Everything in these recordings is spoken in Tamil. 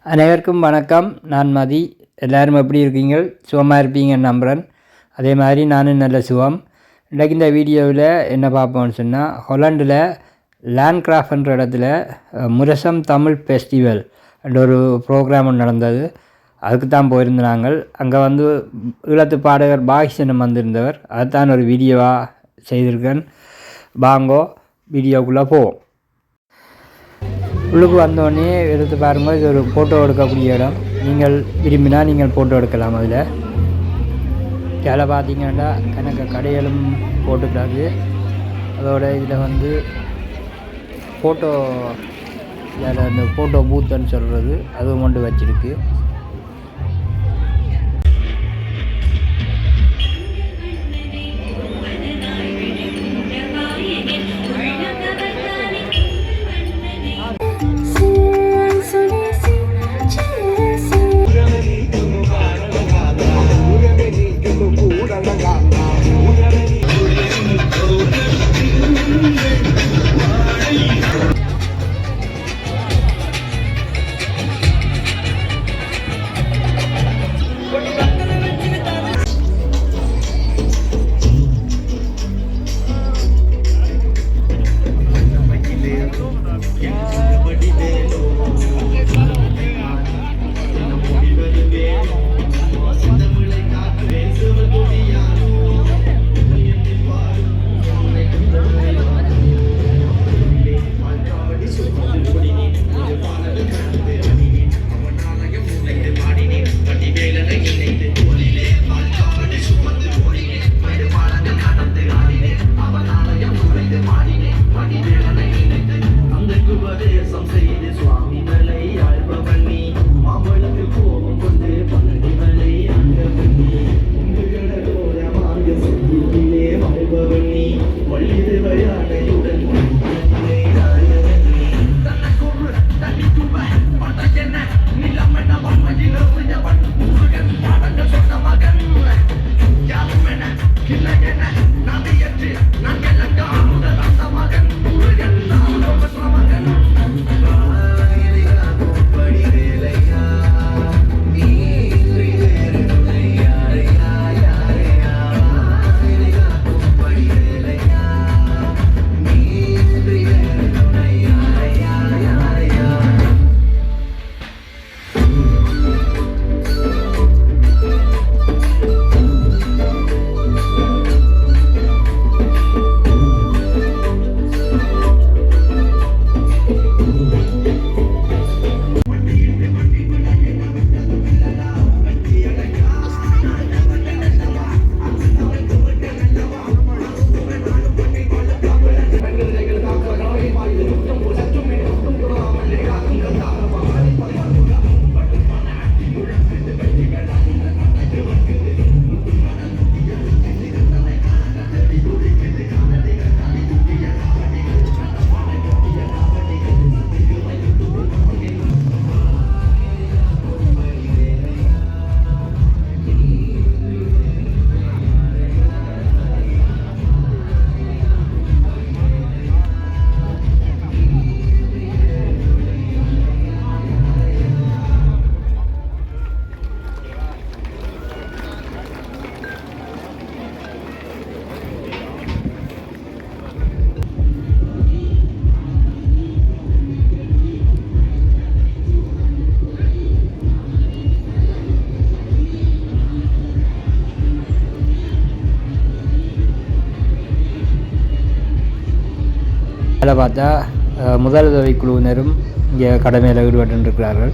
அனைவருக்கும் வணக்கம். நான் மதி. எல்லோரும் எப்படி இருக்கீங்க? சுகமாக இருப்பீங்கன்னு நம்புகிறேன். அதே மாதிரி நானும் நல்ல சுகம். இன்றைக்கு இந்த வீடியோவில் என்ன பார்ப்போம்னு சொன்னால், ஹொலண்டில் லேண்ட்கிராஃப்ட்ன்ற இடத்துல முரசம் தமிழ் ஃபெஸ்டிவல் என்ற ஒரு ப்ரோக்ராம் நடந்தது. அதுக்கு தான் போயிருந்தோம் நாங்கள். அங்கே வந்து ஈழத்து பாடகர் பாகிசனம் வந்திருந்தவர். அதுதான் ஒரு வீடியோவாக செய்திருக்கேன். வாங்கோ வீடியோக்குள்ளே போவோம். உள்ளுக்கு வந்தோடனே எடுத்து பாருங்கள். இது ஒரு ஃபோட்டோ எடுக்கக்கூடிய இடம். நீங்கள் விரும்பினால் நீங்கள் ஃபோட்டோ எடுக்கலாம். அதில் கீழே பார்த்தீங்கன்னா கணக்கு கடைகளும் போட்டுக்கிறாங்க. அதோட இதில் வந்து ஃபோட்டோ இதில் அந்த ஃபோட்டோ பூத்துன்னு சொல்கிறது அதுவும் கொண்டு வச்சுருக்கு. அதில் பார்த்தா முதலுதவி குழுவினரும் இங்கே கடமையில் ஈடுபட்டுருக்கிறார்கள்.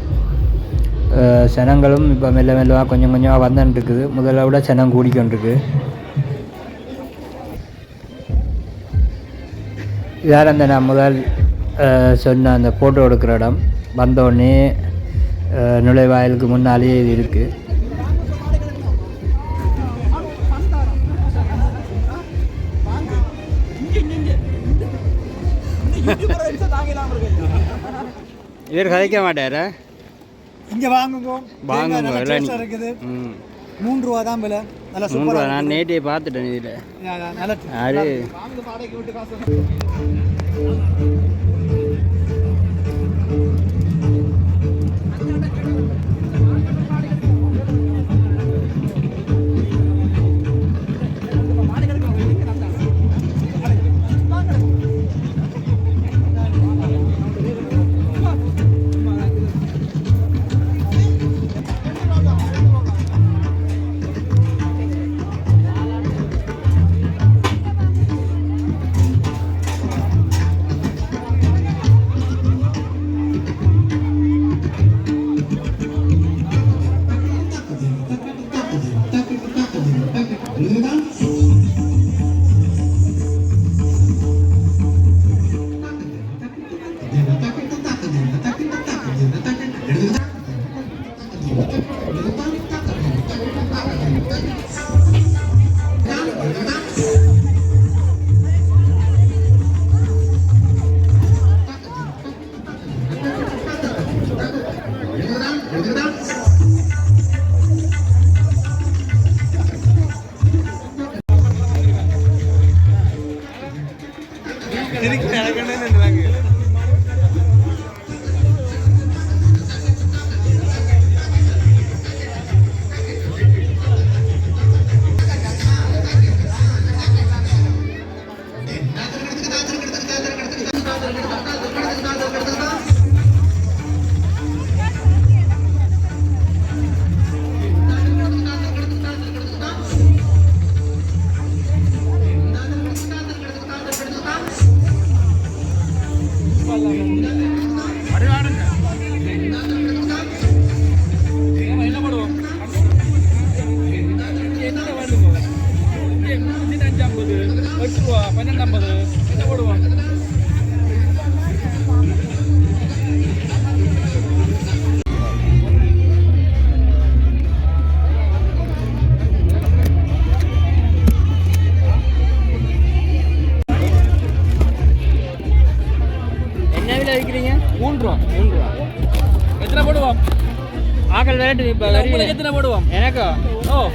சனங்களும் இப்போ மெல்ல மெல்லவாக கொஞ்சம் கொஞ்சமாக வந்துட்டுருக்குது. முதல்ல விட சனம் கூடிக்கொண்டிருக்கு. இதார் அந்த நான் முதல் சொன்ன அந்த ஃபோட்டோ எடுக்கிற இடம். வந்தோடனே நுழைவாயிலுக்கு முன்னாலேயே இது இருக்குது. இவர் கதைக்க மாட்டாரா? இங்கே வாங்குங்க இருக்குது. 3 ரூபா தான் விலை. நல்லா சூப்பராக. நான் நேற்றே பார்த்துட்டேன். இதில் நல்லா அது வாடகைக்கு விட்டு காசு. என்ன விலை விற்கிறீங்க? 3 ரூபா. எத்தனை போடுவோம்? ஆக்கள் விளையாட்டு இப்போ உங்களுக்கு எத்தனை போடுவோம்? எனக்கா? ஓ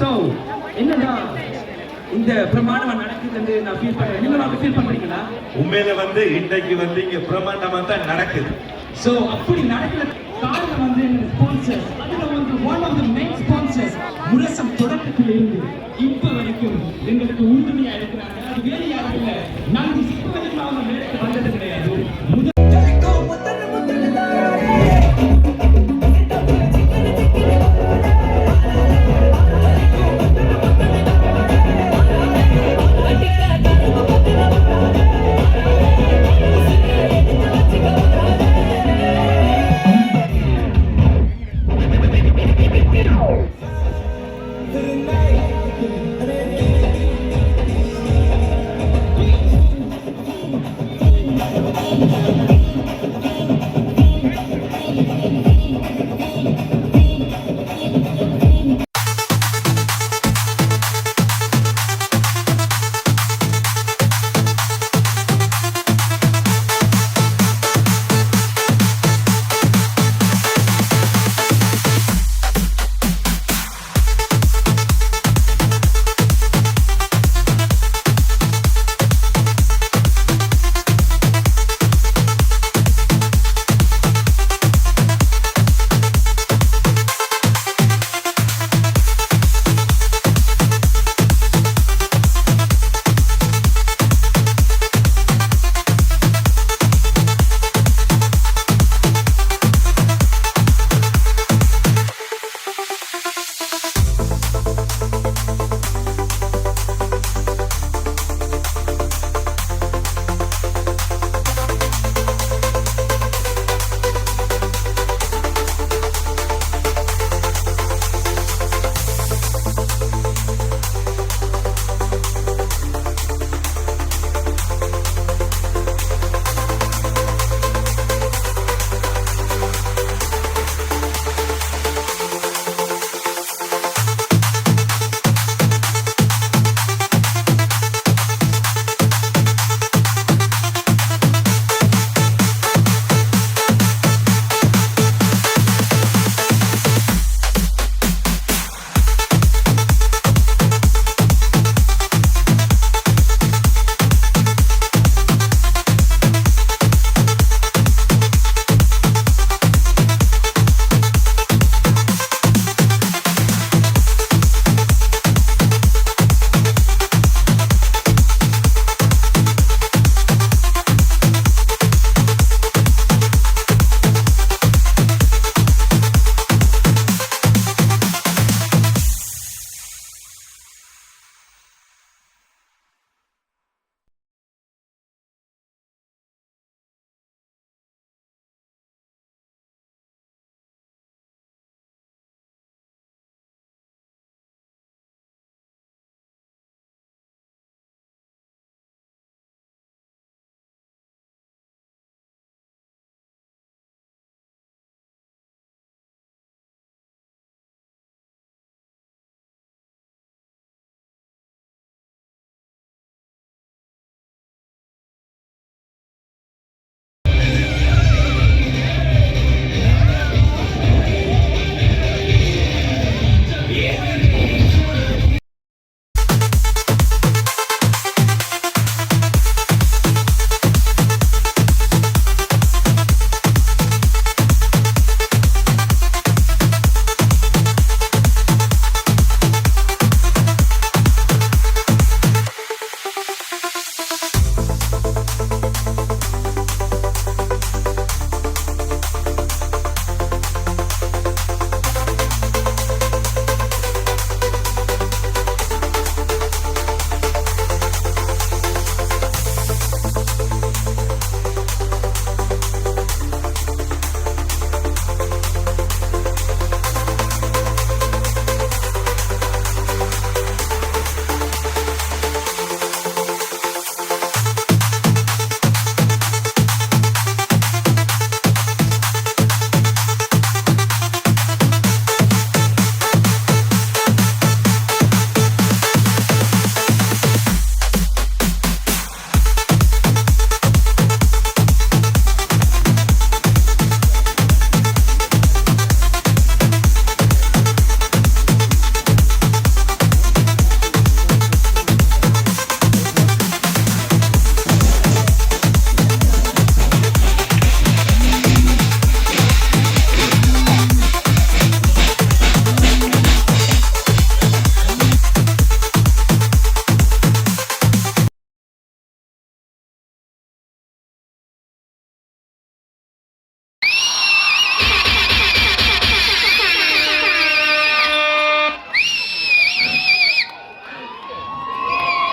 ஸோ என்னன்னா இந்த பிரமாணம் நடக்குதுன்னு நான் ஃபீல் பண்றேன். நீங்களும் அப்படி ஃபீல் பண்றீங்களா? உண்மையில வந்து இன்றைக்கு வந்து இங்க பிரமாண்டமா தான் நடக்குது. ஸோ அப்படி நடக்கிற காரணம் வந்து எங்க ஸ்பான்சர்ஸ். அதுல வந்து one of the main sponsors Murasam தொடக்கத்தில் இருந்து இப்ப வரைக்கும் எங்களுக்கு உறுதுணையா இருக்கிறாங்க. அது வேறு யாரும் இல்லை, நாங்கள் இப்ப வரைக்கும் அவங்க வேலைக்கு வந்தது கிடையாது.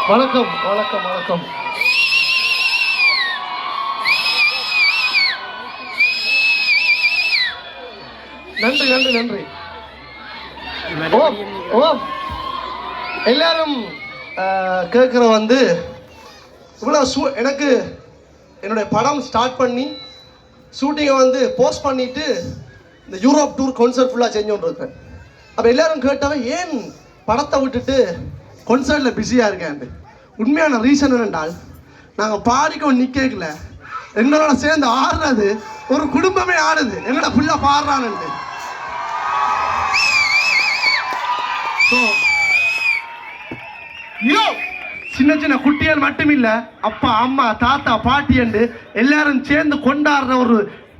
வணக்கம் வணக்கம் வணக்கம். நன்றி நன்றி நன்றி. ஓம் ஓம் எல்லாரும் கேட்குற வந்து இவ்வளோ எனக்கு என்னுடைய படம் ஸ்டார்ட் பண்ணி ஷூட்டிங்கை வந்து போஸ்ட் பண்ணிவிட்டு இந்த யூரோப் டூர் கான்சர்ட் ஃபுல்லாக செஞ்சுட்டு இருக்கேன். அப்போ எல்லாரும் கேட்டவன் ஏன் படத்தை விட்டுட்டு கான்சர்ட்டில் பிஸியாக இருக்கேன். உண்மையான ரீசன் என்னென்றால் நாங்கள் பாடிக்கொண்டு நிற்கல, எங்களோட சேர்ந்து ஆடுறது ஒரு குடும்பமே ஆடுது, எங்களோட ஃபுல்லாக பாடுறான்னு. ஸோ சின்ன சின்ன குட்டிகள் மட்டும் இல்லை, அப்பா அம்மா தாத்தா பாட்டி என்று எல்லாரும் சேர்ந்து கொண்டாடுற ஒரு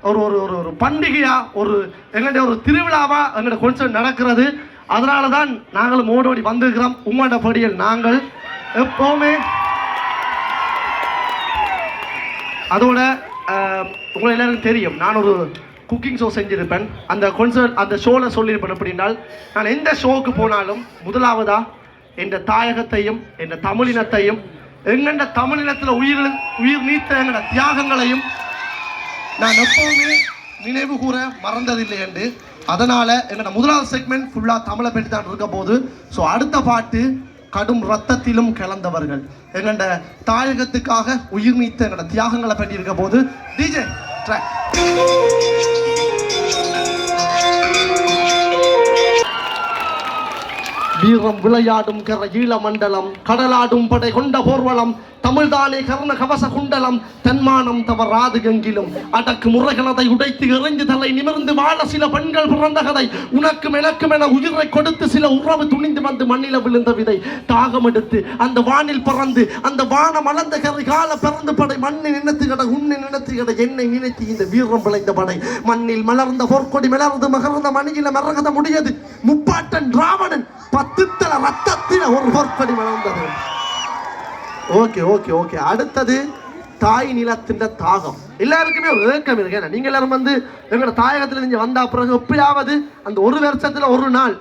ஒரு ஒரு ஒரு பண்டிகையா, எங்களுடைய ஒரு திருவிழாவா எங்களுடைய கான்சர்ட் நடக்கிறது. அதனால தான் நாங்களும் ஓடோடி வந்திருக்கிறோம். உங்களோட படியில் நாங்கள் எப்போவுமே அதோட உங்களை எல்லாருக்கும் தெரியும், நான் ஒரு குக்கிங் ஷோ செஞ்சிருப்பேன். அந்த கான்சர்ட் அந்த ஷோவில் சொல்லியிருப்பேன் அப்படின்னால், நான் எந்த ஷோவுக்கு போனாலும் முதலாவதா என்ற தாயகத்தையும் என்ற தமிழினத்தையும் எங்கெண்ட தமிழினத்தில் உயிர் நீத்த எங்களோட தியாகங்களையும் நான் எப்பவுமே நினைவு கூற மறந்ததில்லை என்று. அதனால எங்களோட முதலாவது செக்மெண்ட் ஃபுல்லாக தமிழை பற்றி தான் இருக்க போது. ஸோ அடுத்த பாட்டு கடும் ரத்தத்திலும் கலந்தவர்கள், எங்களோட தாயகத்துக்காக உயிர் நீத்த எங்களோட தியாகங்களை பற்றி இருக்க போது. DJ track. வீரம் விளையாடும் கர ஈழ மண்டலம், கடலாடும் படை கொண்ட போர்வலம், தமிழ்தானே கர்ண கவச குண்டலம், தன்மானம் தவறாது எங்கிலும் அடக்கு முறைகளதை உடைத்து எறிஞ்சு தலை நிமிர்ந்து வாழ சில பெண்கள் பிறந்த கதை. உனக்கும் எனக்கும் என உயிரை கொடுத்து சில உறவு துணிந்து வந்து மண்ணில விழுந்த விதை. தாகம் எடுத்து அந்த வானில் பறந்து அந்த வானம் அளந்த கரை கால பிறந்து படை மண்ணை நினைத்து கடை உன்னை நினைத்து கடை என்னை நினைத்து இந்த வீரம் விளைந்த படை. மண்ணில் மலர்ந்த பொற்கொடி மலர்ந்து மகர்ந்த மணியில மரகத முடியது. முப்பாட்டன் ராவணன் 10 தல ரத்தத்தில ஒரு பொற்கொடி மலர்ந்தது. Okay okay okay. அடுத்தது தாய் நிலத்தின் தாகம். எல்லாருக்குமே ஒரு ஏக்கம் இருக்கு. நீங்க எல்லாரும் வந்து எங்களோட தாயகத்துல நீங்க வந்த பிறகு எப்பயாவது அந்த ஒரு வருஷத்துல ஒரு நாள்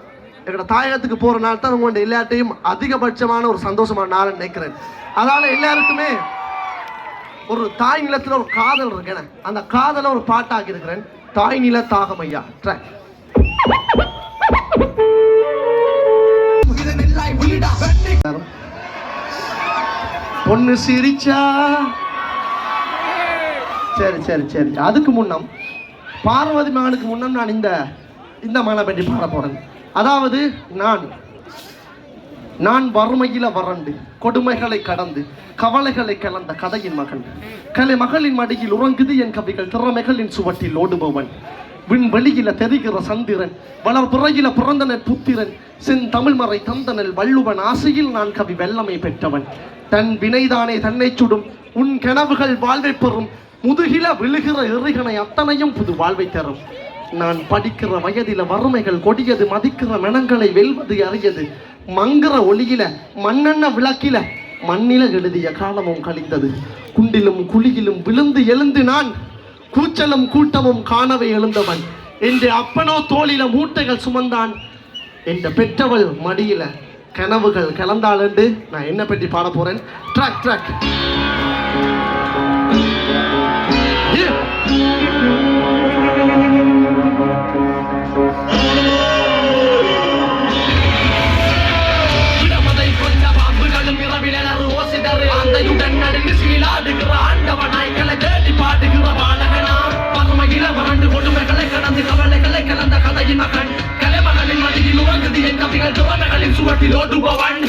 எங்களோட தாயகத்துக்கு போற நாள் தான் உங்களோட எல்லாட்டையும் அதிகபட்சமான ஒரு சந்தோஷமான நாள் நினைக்கிறேன். அதனால எல்லாருக்குமே ஒரு தாய் நிலத்துல ஒரு காதல் இருக்கேன். அந்த காதலை ஒரு பாட்டாக்கி இருக்கிறேன். தாய் நில தாகம் ஐயா ட்ராக். பொண்ணு சிரிச்சா சரி சரி சரி. அதுக்கு முன்னம் பார்வதி மகனுக்கு முன்னம் நான் இந்த மகனை பற்றி பாட போறேன். அதாவது நான் வறுமையில வறண்டு கொடுமைகளை கடந்து கவலைகளை கலந்த கதையின் மகன். கலை மகளின் மடியில் உறங்குது என் கவிகள், திறமைகளின் சுவட்டில் ஓடுபவன். விண்வெளியில தெரிகிற சந்திரன், வளர்புறையில பிறந்தனர் புத்திரன், செந்தமிழ் மறை தந்தனல் வள்ளுவன், ஆசையில் நான் கவி வெள்ளமை பெற்றவன். தன் வினைதானே தன்னை சுடும், உன் கனவுகள் வாழ்வை பெறும், முதுகில விழுகிற எறிகனை அத்தனையும் புது வாழ்வை தரும். நான் படிக்கிற வயதில வறுமைகள் கொடியது, மதிக்கிற மனங்களை வெல்வது அறியது. மங்குற ஒளியில மண்ணெண்ண விளக்கில மண்ணில எழுதிய காலமும் கழிந்தது. குண்டிலும் குழியிலும் விழுந்து எழுந்து நான் கூச்சலும் கூட்டமும் காணவே எழுந்தவன். என்ற அப்பனோ தோளில மூட்டைகள் சுமந்தான், என்ற பெற்றவள் மடியில கனவுகள் கலந்தாள் என்று நான் என்ன பற்றி பாட போறேன். Track track. கொடுமைகளை கடந்து கவலைகளை கலந்த கதையின் மகன். கலைமகளின் மடியில் உறங்குது என் கவிகள், திறமைகளின் சுவட்டில் ஓடுபவன்.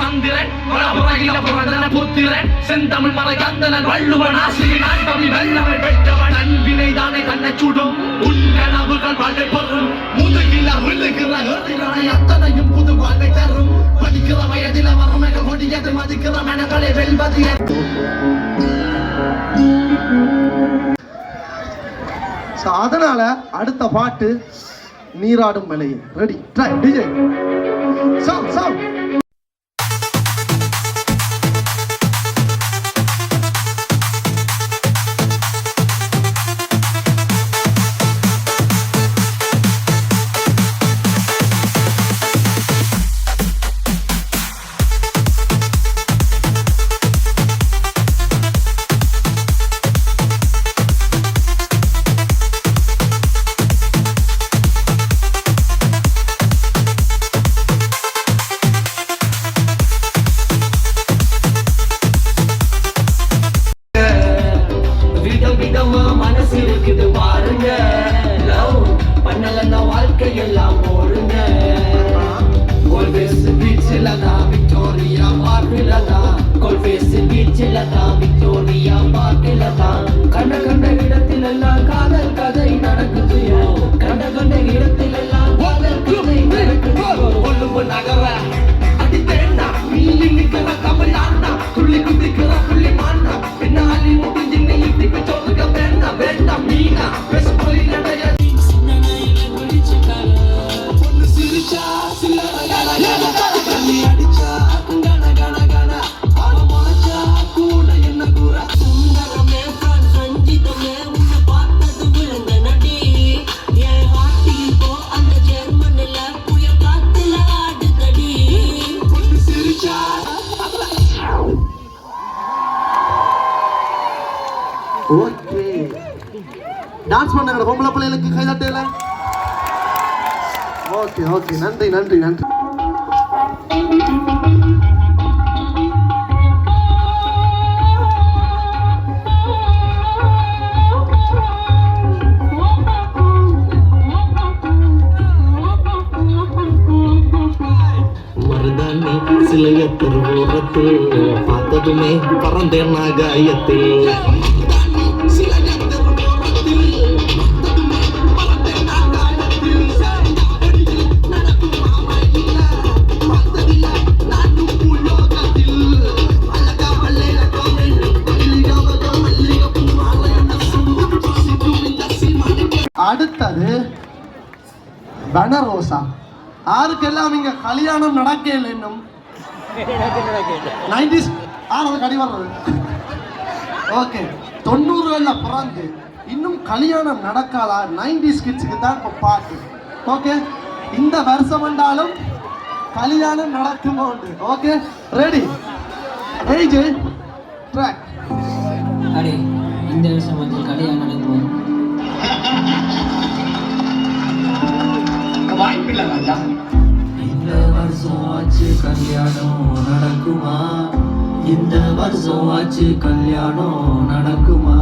சந்திரன் வளபுறையில பிறந்தன புத்திரன், செந்தமிழ் மறை தந்தனன் வள்ளுவன், ஆசிரியர் நான் கவி வெள்ளமை பெற்றவன். அன்பினை தானே தன்னை சுடும், உன் கனவுகள் வாழ்வை பெறும், முதுகில விழுகிற எறிகளை அத்தனையும் புது வாழ்வை தரும். படிக்கிற வயதில வறுமைகள் கொடியது, மதிக்கிற மனங்களை வெல்வது. அதனால அடுத்த பாட்டு நீராடும் மலையை. Ready try DJ song song. Milli நிக்கிற தமிழ்நாட்டா துள்ளி குதிக்கிற புள்ளி மாண்டா பின்னாலி முடிஞ்சு நீ இப்படி சொல்லுங்க வேண்டாம் வேண்டாம் மீனா பேசும்போது நடைய பொண்ணு சிரிச்சா சில்லி அடிச்சா கன கன கன அவ மாச்சா கூட என்ன கூற சுந்தரமே சஞ்சிதமே உன்னை பார்த்தது விழுந்த நடி என் ஹார்ட்டில் போ அந்த ஜெர்மனில புயல் காத்துல ஆடுதடி பொண்ணு சிரிச்சா ஓகே டான்ஸ் பண்ணாங்க பொம்பளை பிள்ளைகளுக்கு கை தட்டல ஓகே ஓகே நன்றி நன்றி நன்றி மருதானி சிலைய திருவோரத்தில் பார்த்ததுமே பறந்தேன் நாகாயத்தில் அடுத்தது பனரோசா யாருக்கெல்லாம் இங்க கல்யாணம் நடக்கல இன்னும் 90s கடி வர்றது ஓகே 90களில் பிறந்து இன்னும் கல்யாணம் நடக்காதா 90s கிட்ஸுக்கு தான் இப்போ பாட்டு ஓகே இந்த வருஷம் வந்தாலும் கல்யாணம் நடக்குமோ ஓகே ரெடி ஏஜ் ட்ராக் அடே இந்த வருஷம் வந்து கல்யாணம் நடக்கும் வாய்ப்பில்லை ராஜா இந்த வருஷம் ஆச்சு கல்யாணம் நடக்குமா இந்த வருஷம் ஆச்சு கல்யாணம் நடக்குமா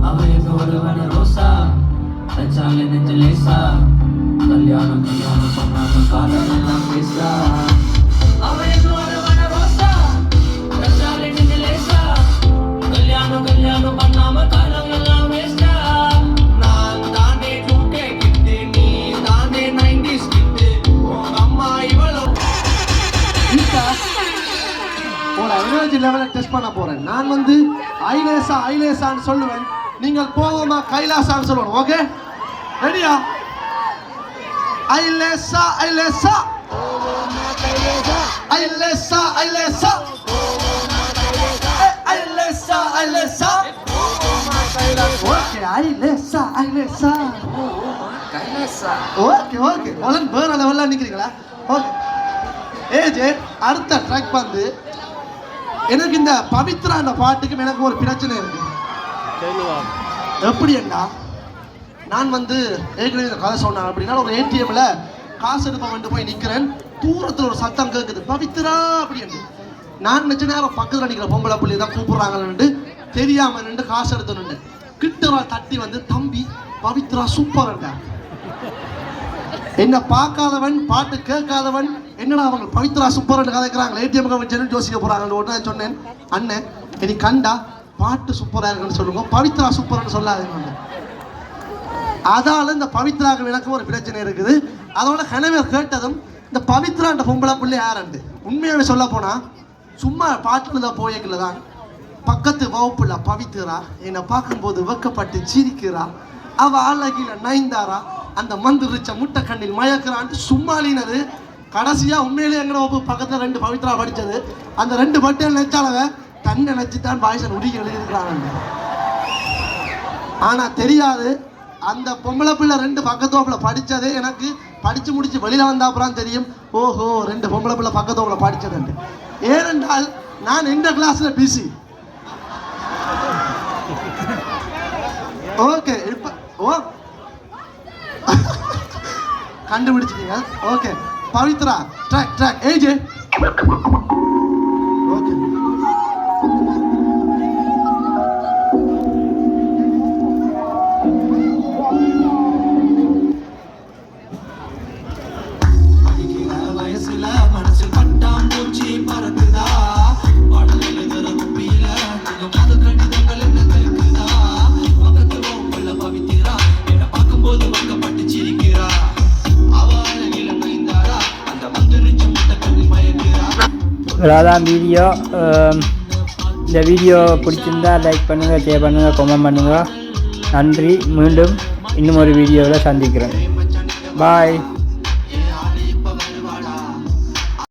அவன் என்னோட வன ரோசா தச்சால நெஞ்ச லேசா கல்யாணம் கல்யாணம் பண்ணாம காலம் எல்லாம் பேசா அவன் என்னோட வன ரோசா தச்சால நெஞ்ச லேசா கல்யாணம் கல்யாணம் பண்ணாம காலம் எல்லாம் பேசா நான் தானே டூகே கிட்டு நீ தானே 90s கிட்டு உங்க அம்மா இவ்வளோ ஒரு எனர்ஜி லெவலை டெஸ்ட் பண்ண போறேன் நான் வந்து ஐலேசான்னு சொல்லுவேன் நீங்கள் போவோமா கைலாசான்னு சொல்லணும் ஓகே ரெடியா ஐலேசா ஐலேசா ஐலேசா ஐலேசா ஐலேசா ஐலேசா ஓகே ஐலேசா ஐலேசா ஓகே ஓகே ஒலன் வேற லெவல்ல நிக்கிறீங்களா ஓகே ஏஜ் அடுத்த ட்ராக் வந்து எனக்கு இந்த பவித்ரா அந்த பாட்டுக்கும் எனக்கு ஒரு பிரச்சனை இருக்கு எப்படி என்ன நான் வந்து ஏற்கனவே இந்த கதை சொன்னேன் அப்படின்னா ஒரு ஏடிஎம்ல காசு எடுப்ப வந்து போய் நிற்கிறேன் தூரத்தில் ஒரு சத்தம் கேட்குது பவித்ரா அப்படின்னு நான் நினைச்ச நேரம் பக்கத்தில் நிற்கிற பொம்பளை பிள்ளை தான் கூப்பிடுறாங்கன்னு தெரியாம நின்று காசு எடுத்து நின்று கிட்ட தட்டி வந்து தம்பி பவித்ரா சூப்பர் என்ன பார்க்காதவன் பாட்டு கேட்காதவன் என்னடா அவங்க பவித்ரா சூப்பர்னு கதைக்கிறாங்க ஏடிஎம் வச்சு யோசிக்க போறாங்கன்னு ஒன்று சொன்னேன் அண்ணன் இனி கண்டா பாட்டு சூப்பராக இருக்குன்னு சொல்லுங்க பவித்ரா சூப்பர்னு சொல்லாதீங்க அதால இந்த பவித்ராக்கு எனக்கு ஒரு பிரச்சனை இருக்குது அதோட கனவே கேட்டதும் இந்த பவித்ரான்ற பொம்பளை பிள்ளை யாருண்டு உண்மையாகவே சொல்ல போனா சும்மா பாட்டுல தான் போயக்கில் தான் பக்கத்து வகுப்புல பவித்ரா என்னை பார்க்கும்போது வெக்கப்பட்டு சிரிக்கிறா அவ அழகில நைந்தாரா அந்த மந்துரிச்ச முட்டை கண்ணில் மயக்கிறான்ட்டு சும்மாலினது கடைசியா உண்மையிலே எங்கட வகுப்பு பக்கத்துல 2 பவித்ரா படிச்சது அந்த 2 பட்டியல் நினைச்சாலவ தன்னை நினைச்சுதான் பாய்சன் உருகி எழுதியிருக்கிறாங்க ஆனா தெரியாது அந்த பொம்பளை பிள்ளை 2 பக்கத்தோப்புல படிச்சதே எனக்கு படிச்சு முடிச்சு வெளியில வந்தா அப்புறம் தெரியும் ஓஹோ 2 பொம்பளை பிள்ளை பக்கத்தோப்புல படிச்சதுண்டு ஏனென்றால் நான் இந்த கிளாஸ்ல பிசி ஓகே இப்ப ஓ கண்டுபிடிச்சிட்டீங்க okay Pavithra track age okay வயசுல மனசில் பட்டாம்பூச்சி பறக்குதா பாடல் எழுதுற குப்பியில அது கடிதங்கள் என்ன கேட்குதா பக்கத்து ரோப்புல பவித்ரா என்னை பார்க்கும்போது பக்கப்பட்டு சிரிக்கிறா அவ அழகில நைந்தாரா அந்த மந்திரிச்சு முட்டை கண்ணி மயக்கிறா இவ்வளோதான் வீடியோ. இந்த வீடியோ பிடிச்சிருந்தா லைக் பண்ணுங்கள், ஷேர் பண்ணுங்கள், கமெண்ட் பண்ணுங்கள். நன்றி. மீண்டும் இன்னும் ஒரு வீடியோவில் சந்திக்கிறேன். பாய்.